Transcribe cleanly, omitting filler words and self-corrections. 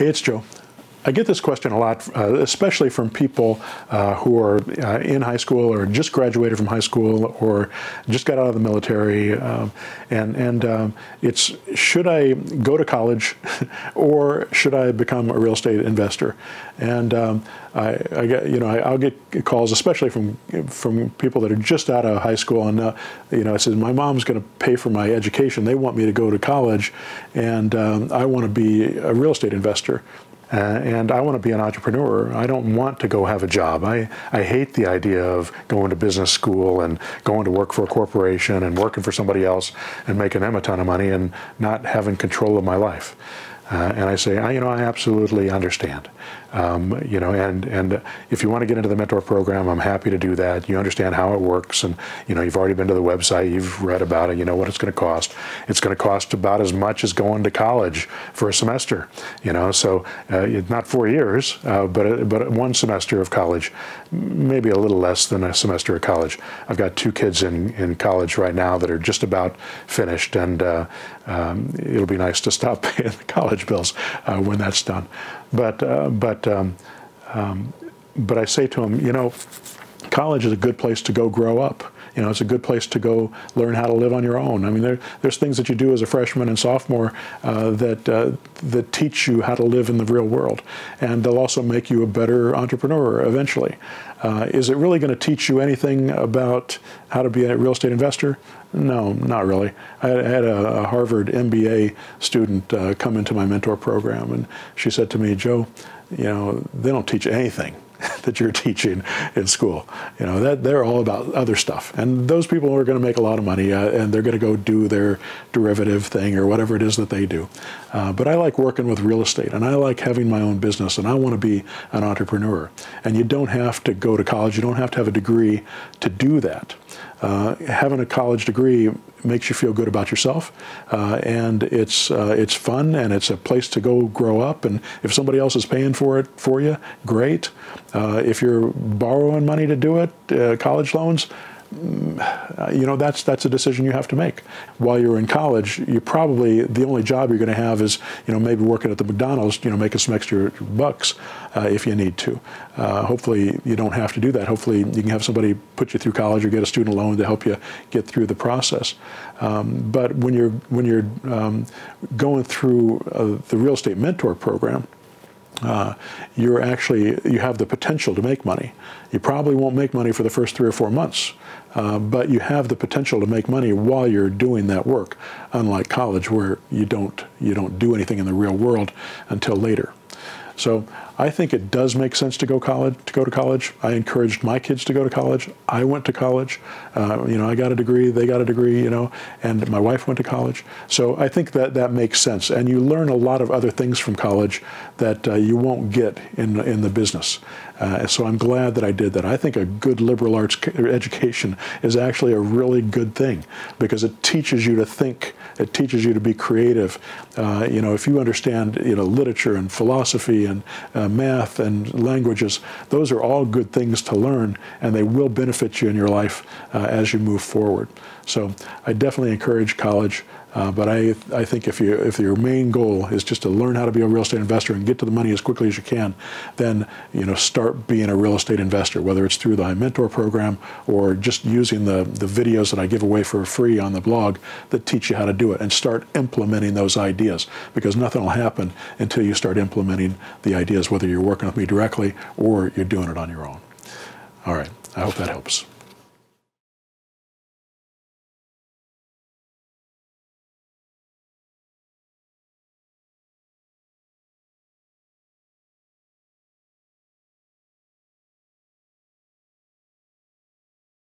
Hey, it's Joe. I get this question a lot, especially from people who are in high school or just graduated from high school or just got out of the military. It's, should I go to college or should I become a real estate investor? And I'll get calls, especially from people that are just out of high school, and I said, my mom's going to pay for my education. They want me to go to college, and I want to be a real estate investor. And I want to be an entrepreneur. I don't want to go have a job. I hate the idea of going to business school and going to work for a corporation and working for somebody else and making them a ton of money and not having control of my life. And I say, I absolutely understand. And if you want to get into the mentor program, I'm happy to do that. You understand how it works, and you've already been to the website, you've read about it, you know what it's going to cost. It's going to cost about as much as going to college for a semester. So not 4 years, but one semester of college, maybe a little less than a semester of college. I've got 2 kids in college right now that are just about finished, and it'll be nice to stop paying the college bills when that's done. But I say to them, college is a good place to go grow up. It's a good place to go learn how to live on your own. I mean, there's things that you do as a freshman and sophomore that teach you how to live in the real world, and they'll also make you a better entrepreneur eventually. Is it really going to teach you anything about how to be a real estate investor? No, not really. I had a Harvard MBA student come into my mentor program, and she said to me, Joe, they don't teach anything that you're teaching in school. That they're all about other stuff. And those people are going to make a lot of money, and they're going to go do their derivative thing or whatever it is that they do. But I like working with real estate, and I like having my own business, and I want to be an entrepreneur. And you don't have to go to college. You don't have to have a degree to do that. Having a college degree makes you feel good about yourself, and it's fun, and it's a place to go grow up. And if somebody else is paying for it for you, great. If you're borrowing money to do it, college loans, that's a decision you have to make. While you're in college, you probably, the only job you're going to have is, maybe working at the McDonald's, making some extra bucks if you need to. Hopefully you don't have to do that. Hopefully you can have somebody put you through college or get a student loan to help you get through the process. But when you're going through the Real Estate Mentor program, you have the potential to make money. You probably won't make money for the first 3 or 4 months, but you have the potential to make money while you're doing that work, unlike college where you don't do anything in the real world until later. So I think it does make sense to go to college. I encouraged my kids to go to college. I went to college. I got a degree, they got a degree, and my wife went to college. So I think that makes sense. And you learn a lot of other things from college that you won't get in the business. So I'm glad that I did that. I think a good liberal arts education is actually a really good thing because it teaches you to think. It teaches you to be creative. If you understand, literature and philosophy and math and languages, those are all good things to learn, and they will benefit you in your life as you move forward. So I definitely encourage college. But I think if your main goal is just to learn how to be a real estate investor and get to the money as quickly as you can, then start being a real estate investor, whether it's through the mentor program or just using the videos that I give away for free on the blog that teach you how to do it, and start implementing those ideas, because nothing will happen until you start implementing the ideas, whether you're working with me directly or you're doing it on your own. All right, I hope that helps.